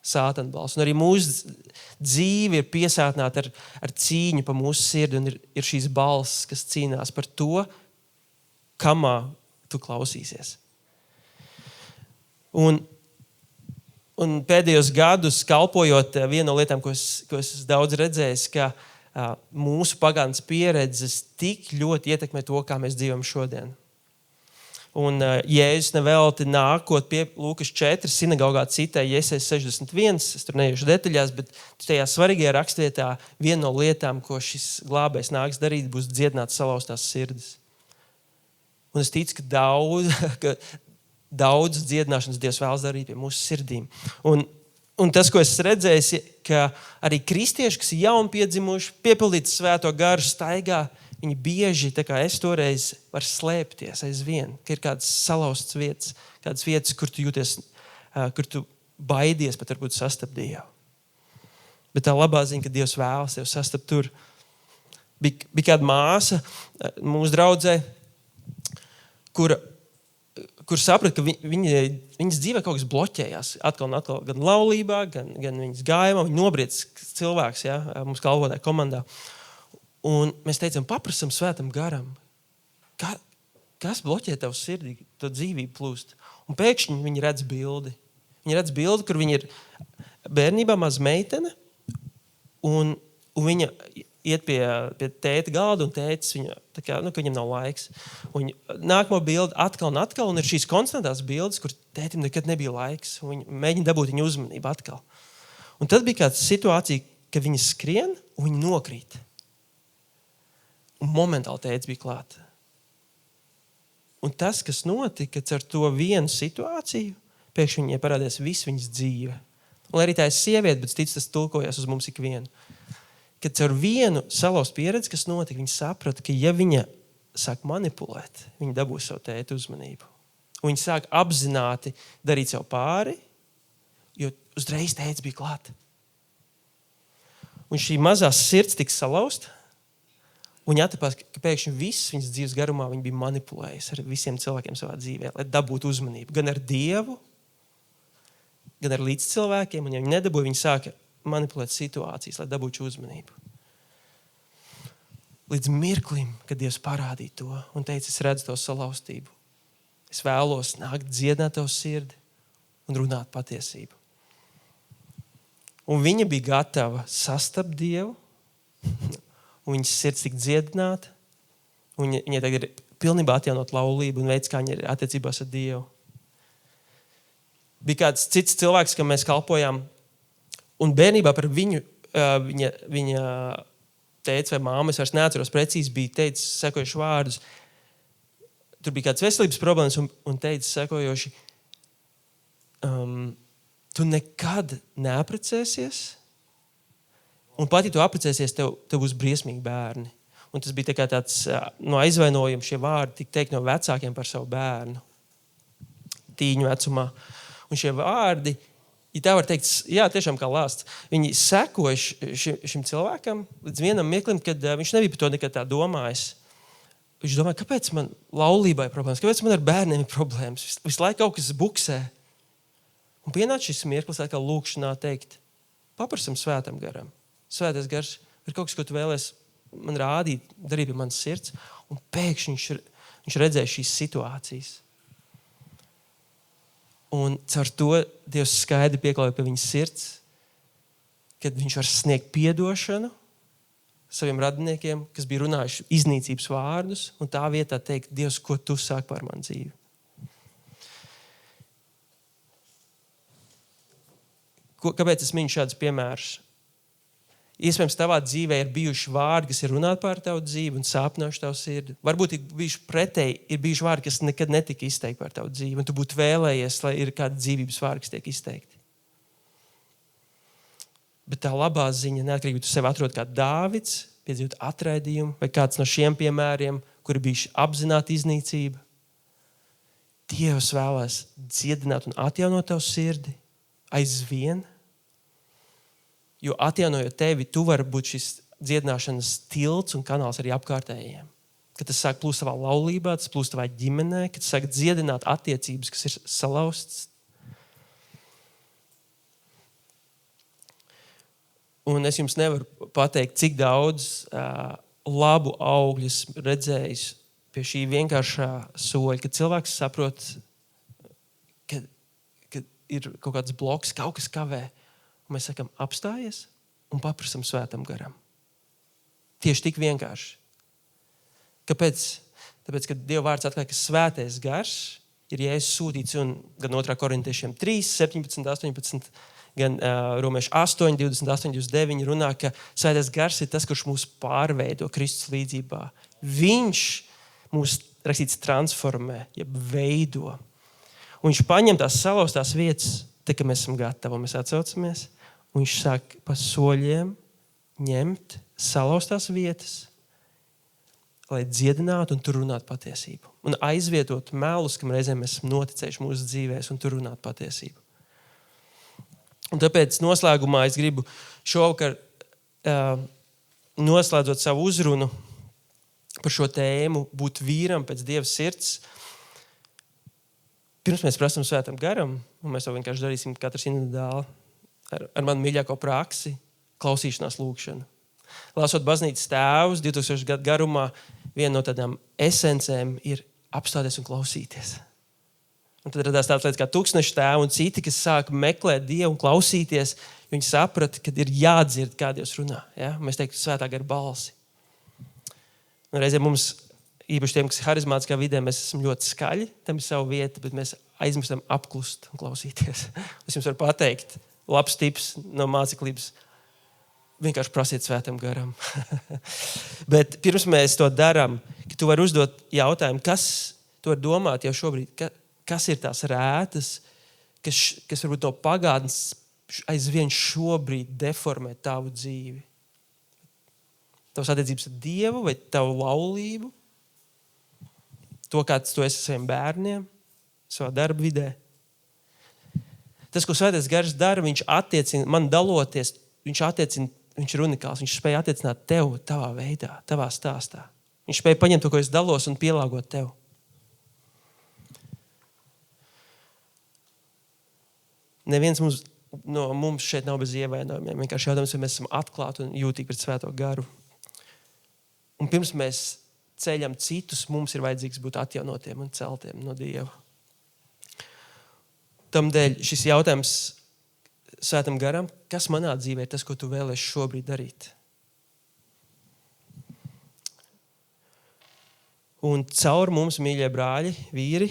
Sātana balss. Un arī mūsu dzīve ir piesātināta ar cīņu pa mūsu sirdi, un ir šīs balss, kas cīnās par to, kamā tu klausīsies. Un pēdējos gadus kalpojot, viena no lietām, ko es daudz redzējis, ka mūsu pagātnes pieredzes tik ļoti ietekmē to, kā mēs dzīvojam šodien. Un Jēzus nevelti nākot pie Lūkas 4 sinagogā citēja Jesais 61, es tur neiešu detaļās, bet tajā svarīgajā rakstvietā viena no lietām, ko šis glābējs nāks darīt, būs dziedināt salauztās sirdis. Un es ticu, ka daudz dziedināšanas Dievs vēlas darīt pie mūsu sirdīm. Un tas, ko es redzēju, ka arī kristieši, kas ir jauni piedzimuši, piepildīti svēto garu, staigā, viņi bieži, tā kā es toreiz, var slēpties aizvien, ka ir kādas salauztas vietas, kādas vietas, kur tu jūties, kur tu baidies pat varbūt sastapt Dievu. Bet tā labā ziņa, ka Dievs vēlas tev sastapt tur. Bija kāda māsa mūsu draudzē, kur saprata, ka viņas dzīvē kaut kas bloķējās. Atkal un atkal, gan laulībā, gan viņas gājumā. Viņa nobriedz cilvēks, ja, mums kalpotāja komandā. Un mēs teicām, paprasam svētam garam, kas bloķē tavu sirdī, to dzīvību plūst. Un pēkšņi viņi redz bildi. Viņi redz bildi, kur viņa ir bērnībā maz meitene, un viņa iet pie tēta galda, un tētis viņa, tā kā, ka viņam nav laiks. Un nākamo bildi atkal un atkal, un ir šīs konstantās bildes, kur tētim nekad nebija laiks. Un viņa mēģina dabūt viņu uzmanību atkal. Un tad bija kāda situācija, ka viņa skrien, un viņa nokrīt. Un momentāli tētis bija klāt. Un tas, kas notika ar to vienu situāciju, pēkšņi viņai parādījās viss viņas dzīve. Un arī tā ir sieviete, bet tic, tas tulkojas uz mums ikvienu. Kad ar vienu salauztu pieredzi, kas notika, viņa saprata, ka ja viņa sāk manipulēt, viņa dabūs savu tēta uzmanību. Un viņa sāk apzināti darīt sev pāri, jo uzreiz tētis bija klāt. Un šī mazā sirds tika salauzta, un viņa atapās, ka pēkšņi viss viņas dzīves garumā viņa bija manipulējis ar visiem cilvēkiem savā dzīvē, lai dabūtu uzmanību. Gan ar Dievu, gan ar līdzcilvēkiem, un ja viņa nedabūja, viņa sāka manipulēt situācijas, lai dabūtu uzmanību. Līdz mirklim, kad Dievs parādīja to un teica, es redzu to salauztību. Es vēlos nākt dziedināt tavu sirdi un runāt patiesību. Un viņa bija gatava sastapt Dievu, un viņas sirds tika dziedināta, un viņa tagad ir pilnībā atjaunot laulību un veids, kā viņa ir attiecībās ar Dievu. Bija kāds cits cilvēks, kam mēs kalpojām, un bērnībā par viņu, viņa teica vai māma, es vairs neatceros precīzi, bija teicis sekojuši vārdus. Tur bija kāds veselības problēmas un teica sekojoši, tu nekad neaprecēsies, un pat, ja tu aprecēsies, tev būs briesmīgi bērni. Un tas bija tā kā tāds no aizvainojuma šie vārdi tika teikt no vecākiem par savu bērnu. Tīņu vecumā. Un šie vārdi, ja tā var teikt, jā, tiešām kā lāsts, viņi sekoja šim cilvēkam līdz vienam mirklim, kad viņš nebija par to nekad tā domājis. Viņš domāja, kāpēc man laulībā ir problēmas, kāpēc man ar bērniem ir problēmas, visu laiku kaut kas buksē. Un pienāca šis mirklis atkal lūkšanā teikt, paprasam svētam garam. Svētais gars ir kaut kas, ko tu vēlies man rādīt, darīt pie manas sirds, un pēkšņi viņš redzēja šīs situācijas. Un caur to Dievs skaidri pieklāja pie viņas sirds, kad viņš var sniegt piedošanu saviem radiniekiem, kas bija runājuši iznīcības vārdus, un tā vietā teikt, Dievs, ko tu sāki par manu dzīvi. Kāpēc es minu šādus piemērus? Iespējams, tavā dzīvē ir bijuši vārdi, kas ir runāti par tavu dzīvi un sāpinājuši tavu sirdi. Varbūt ir bijuši pretēji, ir bijuši vārdi, kas nekad netika izteikti par tavu dzīvi, un tu būtu vēlējies, lai ir kādi dzīvības vārdi, kas tiek izteikti. Bet tā labā ziņa, neatkarīgi, vai tu sevi atrod kā Dāvids, piedzīvot atraidījumu, vai kāds no šiem piemēriem, kuri bijuši apzināti iznīcība. Dievs vēlēs dziedināt un atjaunot tavu sirdi aizvien. Jo atjaunojot tevi, tu vari būt šis dziedināšanas tilts un kanāls arī apkārtējiem. Kad tas sāk plūst savā laulībā, tas plūst savā ģimenē, kad tas sāk dziedināt attiecības, kas ir salauztas. Un es jums nevaru pateikt, cik daudz labu augļus redzējis pie šī vienkāršā soļa, kad cilvēks saprot, ka ir kaut kāds bloks, kaut kas kavē. Un mēs sakam, apstājies un paprasam svētam garam. Tieši tik vienkārši. Kāpēc? Tāpēc, ka Dieva vārds atklāja, ka svētais gars ir Jēzus sūtīts, un gan 2. Korintiešiem 3, 17, 18, gan Romiešu 8, 28, 29 runā, ka svētais gars ir tas, kurš mūs pārveido Kristus līdzībā. Viņš mūs, rakstīts, transformē, jeb veido. Un viņš paņem tās salauztās vietas, tā kā mēs esam gatavi, mēs atsaucamies, un viņš sāk pa soļiem ņemt salauztās vietas, lai dziedinātu un tur runātu patiesību. Un aizvietot melus, kam reizēm mēs esam noticējuši mūsu dzīvēs, un tur runāt patiesību. Un tāpēc noslēgumā es gribu šovakar, noslēdzot savu uzrunu par šo tēmu, būt vīram pēc Dieva sirds. Pirms mēs prasam svētam garam, un mēs to vienkārši darīsim katrs individuāli, ar manu mīļāko praksi, klausīšanās lūkšanu. Lasot baznīcas tēvus 2000 gadu garumā, viena no tādām esencēm ir apstāties un klausīties. Un tad radās tādas lietas kā tūkstneša tēvi un citi, kas sāk meklēt Dievu un klausīties, viņi saprata, ka ir jādzird, kā Dievs runā. Ja? Mēs teiktu svētā gara balsi. Un reizē mums, īpaši tiem, kas ir harizmātiskā vidē, mēs esam ļoti skaļi, tam ir sava vieta, bet mēs aizmirstam apklust un klausīties. Es jums varu pateikt, labs tips no māceklības, vienkārši prasiet svētam garam. Bet pirms mēs to darām, ka tu vari uzdot jautājumu, kas tu vari domāt jau šobrīd, kas ir tās rētas, kas varbūt no pagātnes aizvien šobrīd deformē tavu dzīvi. Tavas attiecības ar Dievu vai tavu laulību, to, kāds tu esi saviem bērniem, savā darba vidē. Tas, ko svētais gars dara, viņš attiecina, man daloties, viņš ir unikāls, viņš spēja attiecināt tev tavā veidā, tavā stāstā. Viņš spēja paņemt to, ko es dalos, un pielāgot tev. Neviens no mums šeit nav bez ievainojumiem. Vienkārši jautājums, vai mēs esam atklāti un jūtīgi pret svēto garu. Un pirms mēs ceļam citus, mums ir vajadzīgs būt atjaunotiem un celtiem no Dieva. Tamdēļ šis jautājums svētam garam, kas manā dzīvē ir tas, ko tu vēlies šobrīd darīt? Un caur mums, mīļie brāļi, vīri,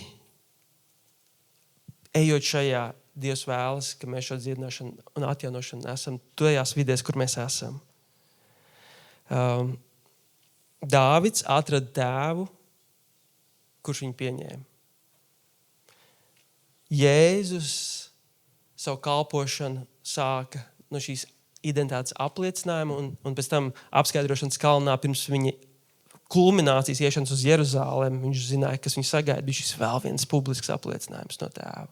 ejot šajā Dievs vēlas, ka mēs šo dziedināšanu un atjaunošanu esam tajās vidēs, kur mēs esam. Dāvids atrada tēvu, kurš viņu pieņēma. Jēzus savu kalpošanu sāka no šīs identitātes apliecinājuma un pēc tam apskaidrošanas kalnā pirms viņa kulminācijas iešanas uz Jeruzālēm. Viņš zināja, kas viņu sagaida, bija šis vēl viens publisks apliecinājums no tēva.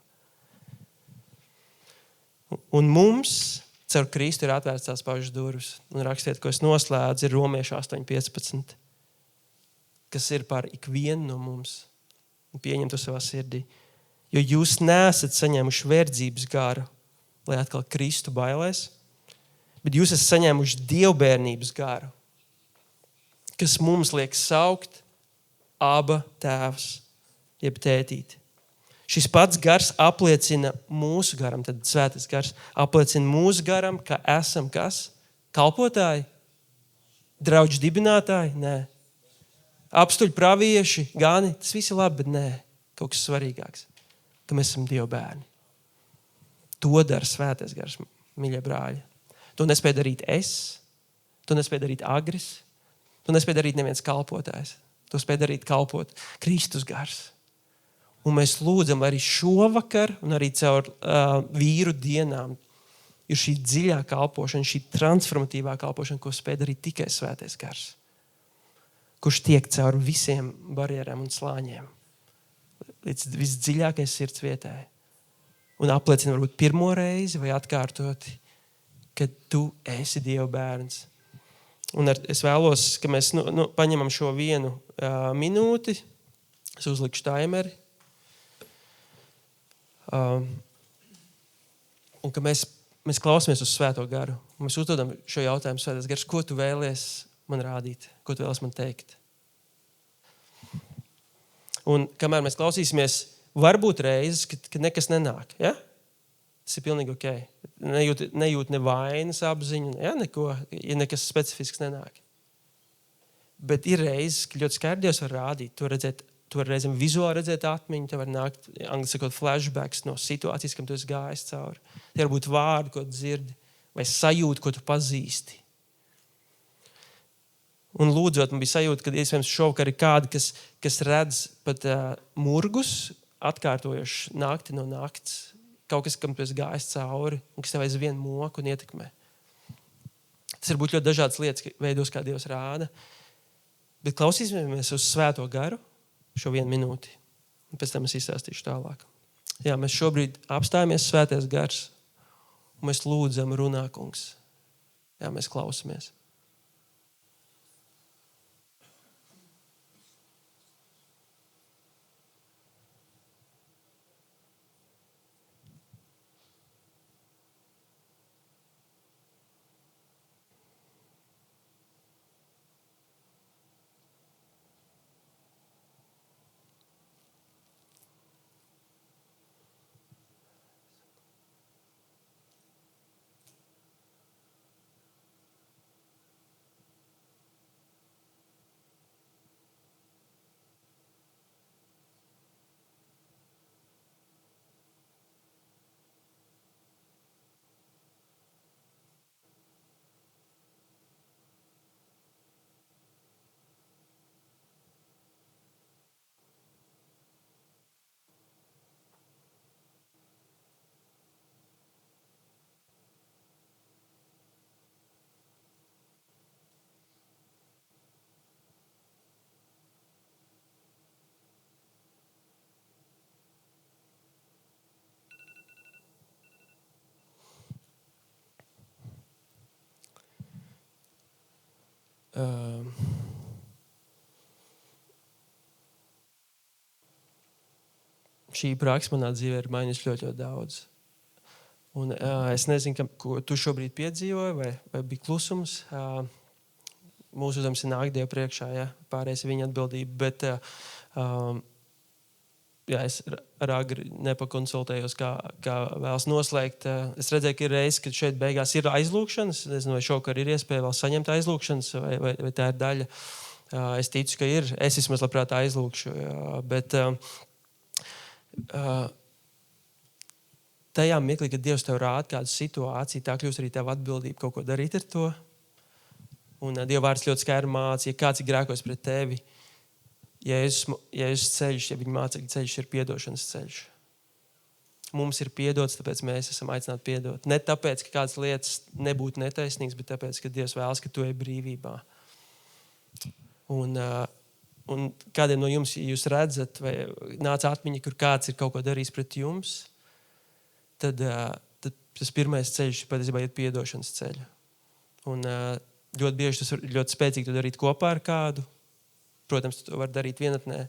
Un mums, caur Kristu, ir atvērts tās pašas durvis. Un rakstiet, ko es noslēdzu, ir Romiešu 8.15, kas ir par ikvienu no mums. Un pieņem to savā sirdī. Jo jūs neesat saņēmuši verdzības garu, lai atkal Kristu bailēs, bet jūs esat saņēmuši dievbērnības garu, kas mums liek saukt Aba tēvs, jeb tētīti. Šis pats gars apliecina mūsu garam, tad svētais gars apliecina mūsu garam, ka esam kas? Kalpotāji? Draudžu dibinātāji? Nē. Apstuļu pravieši? Gani? Tas viss ir labi, bet nē. Kaut kas svarīgāks. Ka mēs esam Dieva bērni. To dara svētais gars, mīļie brāļi. To nespēja darīt es, to nespēja darīt Agris, to nespēja darīt neviens kalpotājs. To spēja darīt kalpot Kristus gars. Un mēs lūdzam, lai arī šovakar un arī caur vīru dienām ir šī dziļā kalpošana, šī transformatīvā kalpošana, ko spēja darīt tikai svētais gars, kurš tiek caur visiem barjerām un slāņiem līdz visdziļākajai sirds vietai un apliecina varbūt pirmo reizi vai atkārtoti, ka tu esi Dieva bērns. Un es vēlos, ka mēs paņemam šo vienu minūti, es uzlikšu taimeri, un ka mēs klausāmies uz svēto garu. Mēs uzdodam šo jautājumu, svētais gars, ko tu vēlies man rādīt, ko tu vēlies man teikt. Un kamēr mēs klausīsimies, varbūt reizes, kad nekas nenāk. Ja? Tas ir pilnīgi ok. Nejūt ne vainas apziņu, ja? Neko, ja nekas specifisks nenāk. Bet ir reizes, ka ļoti skaidri Dievs var rādīt, tu var reizēm vizuāli redzēt atmiņu, tev var nākt, angļu sakot, flashbacks no situācijas, kam tu esi gājis cauri. Tie var būt vārdi, ko tu dzirdi, vai sajūti, ko tu pazīsti. Un lūdzot, man bija sajūta, ka iespējams šovakar ir kādi, kas redz pat murgus, atkārtojuši nakti no nakts, kaut kas, kam tu esi gājis cauri, un kas tev aizvien moku un ietekmē. Tas var būt ļoti dažādas lietas, veidos, kā Dievs rāda. Bet klausīsimies uz svēto garu šo 1 minūti, un pēc tam es izstāstīšu tālāk. Jā, mēs šobrīd apstājamies svētais gars, un mēs lūdzam runā, kungs. Jā, mēs klausamies. Šī praksa manā dzīvē ir mainījusi ļoti, ļoti daudz. Un es nezinu, ko tu šobrīd piedzīvoji, vai bija klusums. Mūsu uzdevums ir nākt Dievu priekšā, ja? Pārējais ir viņa atbildība. Bet es ar Agri nepakonsultējos, kā vēlas noslēgt. Es redzēju, ka ir reizes, kad šeit beigās ir aizlūkšanas. Es nezinu, vai šokar ir iespēja vēl saņemt aizlūkšanas, vai tā ir daļa. Es ticu, ka ir. Es vismaz labprāt aizlūkšu. Bet tajā mirklī, kad Dievs tev rāda kādu situāciju, tā kļūst arī tev atbildība kaut ko darīt ar to. Un Dieva vārds ļoti skaidri māca, ja kāds ir grēkojis pret tevi, Jēzus ceļš, ja viņa mācekļa ceļš ir piedošanas ceļš. Mums ir piedots, tāpēc mēs esam aicināti piedot. Ne tāpēc, ka kādas lietas nebūtu netaisnīgas, bet tāpēc, ka Dievs vēlas, ka tu ej brīvībā. Un kādiem no jums, ja jūs redzat, vai nāca atmiņa, kur kāds ir kaut ko darījis pret jums, tad tad tas pirmais ceļš patiesībā ir piedošanas ceļu. Un ļoti bieži tas var ļoti spēcīgi to darīt kopā ar kādu. Protams, tu to var darīt vienatnē,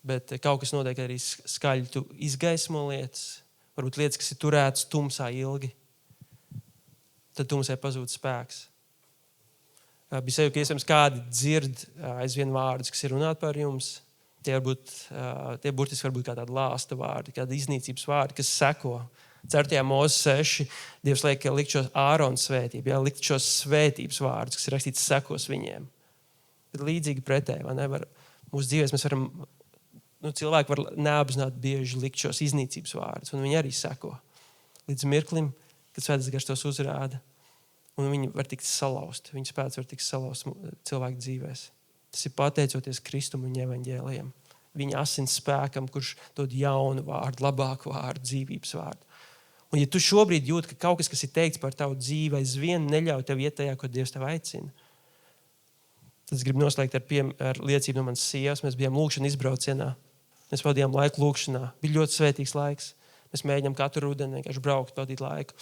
bet kaut kas notiek arī skaļi. Tu izgaismo lietas, varbūt lietas, kas ir turētas tumsā ilgi. Tad tumsai pazūd spēks. Bija sajūta, ka iespējams kādi dzird aizvien vārdus, kas ir runāt par jums. Tie burtiski var būt kā tādi lāsta vārdi, kādi iznīcības vārdi, kas seko. 4. Mūzes 6. Dievs liek likt šos Ārona svētību, likt šos svētības vārdus, kas ir rakstīts sekos viņiem. Tad līdzīgi pretēji, vai ne? Mūsu dzīvēs mēs varam, cilvēki var neapzināti bieži likt šos iznīcības vārdus, un viņi arī seko. Līdz mirklim, kad Svētais Gars tos uzrāda, un viņi var tikt salausti, viņu spēks var tikt salausti cilvēku dzīvēs. Tas ir pateicoties Kristum un evaņģēlijam. Viņa asins spēkam, kurš dod jaunu vārdu, labāku vārdu, dzīvības vārdu. Un ja tu šobrīd jūti, ka kaut kas, kas ir teikts par tavu dzīvi, aizvien neļauj tev iet tajā, ko Dievs tev aicina, tad es gribu noslēgt ar liecību no manas sievas. Mēs bijām lūkšana izbraucienā. Mēs pavadījām laiku lūkšanā. Bija ļoti svētīgs laiks. Mēs mēģinām katru rudeni vienkārši braukt, pavadīt laiku.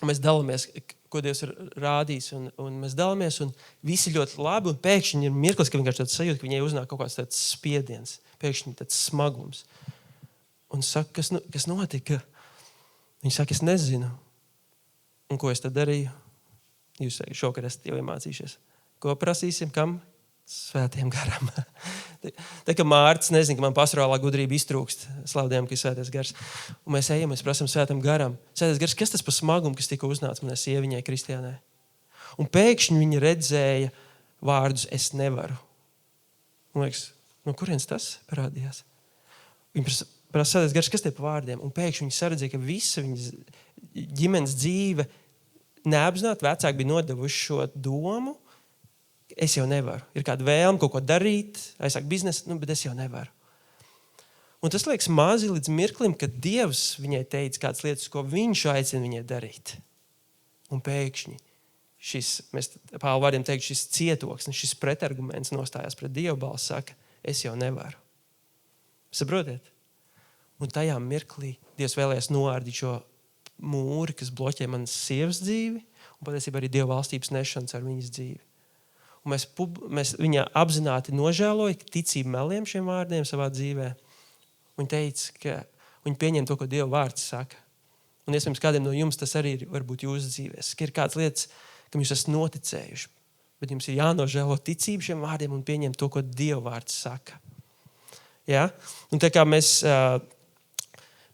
Un mēs dalāmies, ko Dievs ir rādījis, un mēs dalāmies, un visi ļoti labi, un pēkšņi ir mirklis, ka vienkārši tāds sajūta, ka viņai uznāk kaut kāds tāds spiediens, pēkšņi tāds smagums. Un saka, kas notika? Viņa saka, es nezinu. Un ko es tad darīju? Jūs šokar esat jau iemācījušies. Ko prasīsim? Kam? Svētiem garam. Tā kā Mārts nezina, ka man pastorālā gudrība iztrūkst. Slavdējam, ka ir Svētais Gars. Un mēs ejam, mēs prasam Svētam garam. Svētais Gars, kas tas par smagumu, kas tika uznāca manai sieviņai Kristiānai? Un pēkšņi viņa redzēja vārdus es nevaru. Man liekas, no kurienes tas parādījās? Viņa prasa Svētais Gars, kas tie par vārdiem? Un pēkšņi viņa saredzēja, ka visa viņas ģimenes dzīve neapzināti vecāki bija nodevuši šo domu. Es jau nevaru. Ir kāda vēlme kaut ko darīt, aizsākt biznesu, bet es jau nevaru. Un tas liekas mazi līdz mirklim, kad Dievs viņai teica kādas lietas, ko viņš aicina viņai darīt. Un pēkšņi mēs Pāvila vārdiem teikt, šis cietoksnis, šis pretarguments nostājās pret Dievu balsi, saka, es jau nevaru. Saprotiet? Un tajā mirklī Dievs vēlējās noārdīt šo mūri, kas bloķē manas sievas dzīvi, un patiesībā arī Dieva valstības nešanas ar viņas dzīvi. Un mēs viņā apzināti nožēloja ticību meliem šiem vārdiem savā dzīvē. Viņa teica, ka viņa pieņem to, ko Dieva vārds saka. Un iespējams kādiem no jums tas arī ir varbūt jūsu dzīvēs. Ka ir kādas lietas, kam jūs esat noticējuši. Bet jums ir jānožēlo ticību šiem vārdiem un pieņem to, ko Dieva vārds saka. Ja? Un tā kā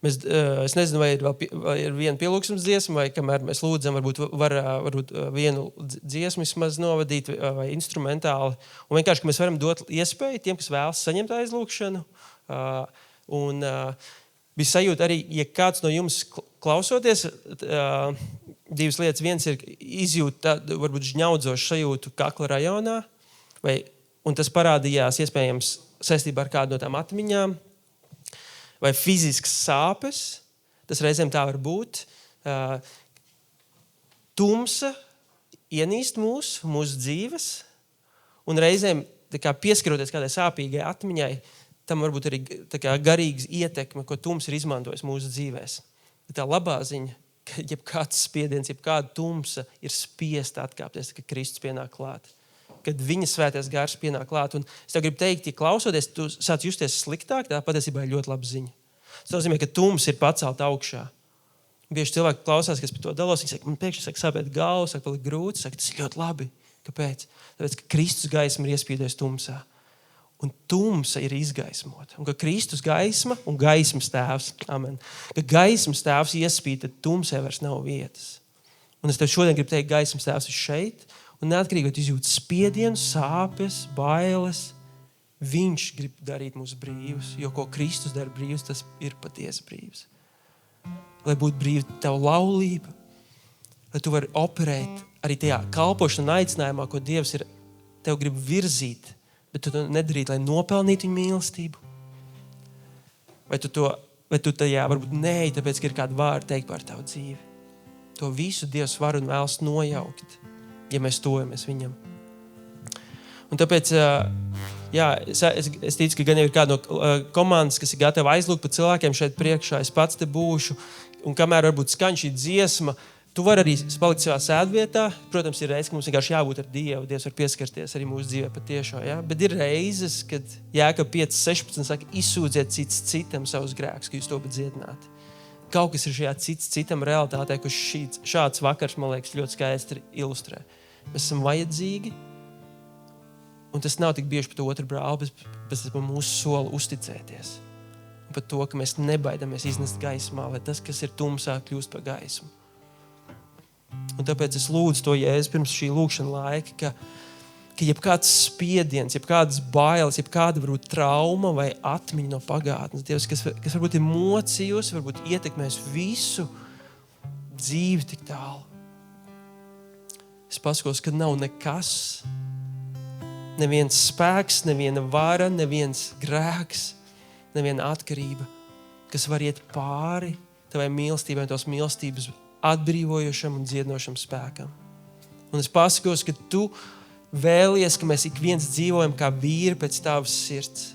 es nezinu, vai ir viena pielūgsmes dziesma, vai kamēr mēs lūdzam, varbūt vienu dziesmu vismaz novadīt vai instrumentāli. Un vienkārši, ka mēs varam dot iespēju tiem, kas vēlas saņemt aizlūgšanu. Un bija sajūta arī, ja kāds no jums klausoties, divas lietas. Viens ir izjūt varbūt žņaudzošu sajūtu kakla rajonā, un tas parādījās iespējams saistībā ar kādu no tām atmiņām, vai fiziskas sāpes, tas reizēm tā var būt. Tumsa ienīst mūsu dzīves, un reizēm pieskaroties kādai sāpīgai atmiņai, tam varbūt arī garīgas ietekme, ko tums ir izmantojis mūsu dzīvēs. Tā labā ziņa, ka jebkāds spiediens, jebkāda tumsa ir spiesta atkāpties, ka Kristus pienāk klāt. Kad viņa Svētais Gars pienāk klāt. Un es tev gribu teikt, ja klausoties, tu sāc justies sliktāk, tā patiesībā ir ļoti laba ziņa. Tas nozīmē, ka tums ir pacelt augšā. Bieži cilvēki klausās, kas par to dalos, viņi saka, man pēkšņi saka sāpēt galvu, saka palikt grūti, saka, tas ir ļoti labi. Kāpēc? Tāpēc, ka Kristus gaisma ir iespīdējis tumsā. Un tumsa ir izgaismota. Un ka Kristus gaisma un gaismas tēvs, amen, ka gaismas tēvs iespīd, tad tumsē vairs nav vietas. Un es tev šodien gribu teikt, gaismas tēvs ir šeit, un neatkarīgi, vai tu izjūti spiedienu, sāpes, bailes, viņš grib darīt mūs brīvus, jo ko Kristus dara brīvus, tas ir patiesi brīvs. Lai būtu brīva tev laulība, lai tu vari operēt arī tajā kalpošana un aicinājumā, ko Dievs ir tev grib virzīt, bet tu to nedarīt, lai nopelnītu viņu mīlestību. Vai tu tajā varbūt neej, tāpēc, ka ir kādi vārdi teikt par tavu dzīvi. To visu Dievs var un vēlas nojaukt, ja mēs tojamies viņam. Un tāpēc, es ticu, ka gan jau ir kāda no komandas, kas ir gatava aizlūgt par cilvēkiem šeit priekšā. Es pats te būšu. Un kamēr varbūt skan šī dziesma, tu vari arī palikt savā sēdvietā. Protams, ir reizes, ka mums vienkārši jābūt ar Dievu. Dievs var pieskarties arī mūsu dzīvē patiešām. Ja? Bet ir reizes, kad Jākab 5:16 saka, izsūdziet cits citam savus grēkus, ka jūs to bet dziedināti. Kaut kas ir šajā cits citam realitātē, ko šāds vakars, man liekas, ļoti skaisti ilustrē. Mēs esam vajadzīgi, un tas nav tik bieži par to otru brāli, bet tas par mūsu soli uzticēties. Un par to, ka mēs nebaidamies iznest gaismā, lai tas, kas ir tumsā, kļūst par gaismu. Un tāpēc es lūdzu to Jēzu pirms šī lūkšana laika, ka jebkāds spiediens, jebkādas bailes, jebkāda varbūt trauma vai atmiņa no pagātnes, Dievs, kas varbūt ir mocījusi, varbūt ietekmēs visu dzīvi tik tālu. Es paskos, ka nav nekas, neviens spēks, neviena vara, neviens grēks, neviena atkarība, kas var iet pāri tavai mīlestībai, tos mīlestības atbrīvojošam un dziedinošam spēkam. Un es pasakos, ka tu vēlies, ka mēs ik viens dzīvojam kā vīri pēc tavas sirds.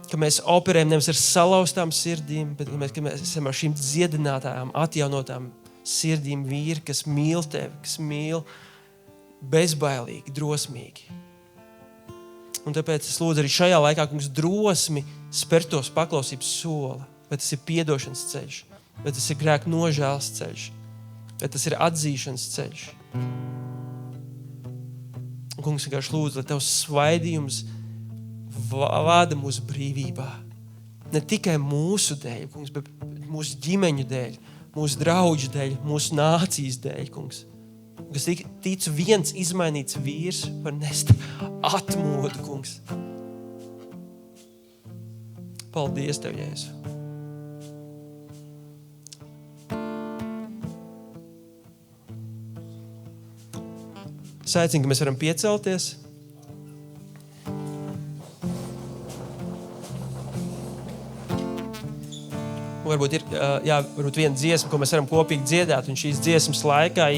Ka mēs operējam nevis ar salauztām sirdīm, bet ka mēs esam ar šīm dziedinātājām, atjaunotām sirdīm vīri, kas mīl tevi, kas mīl bezbailīgi, drosmīgi. Un tāpēc es lūdzu arī šajā laikā, kungs, drosmi spērt tos paklausības soli, vai tas ir piedošanas ceļš, vai tas ir grēku nožēlas ceļš, vai tas ir atzīšanas ceļš. Un, kungs, vienkārši lūdzu, lai tavs svaidījums vada mūsu brīvībā. Ne tikai mūsu dēļ, kungs, bet mūsu ģimeņu dēļ, mūsu drauģu dēļ, mūsu nācijas dēļ, kungs. Kas ticu viens izmainīts vīrs var nest atmodu, kungs. Paldies tev, Jēzu. Es aicinu, ka mēs varam piecelties. Un varbūt ir varbūt viena dziesma, ko mēs varam kopīgi dziedāt. Un šīs dziesmas laikā,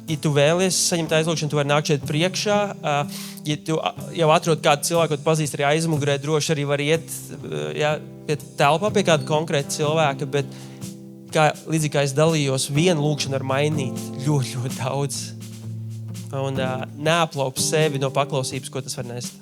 ja tu vēlies saņemt aizlūgšanu, tu vari nākt šeit priekšā. Ja tu jau atrod kādu cilvēku, ko tu pazīsti arī aizmugurē, droši arī var iet pie telpā pie kāda konkrēta cilvēka. Bet līdzīgi kā es dalījos, viena lūgšana var mainīt ļoti, ļoti daudz. Un neaplaup sevi no paklausības, ko tas var nest.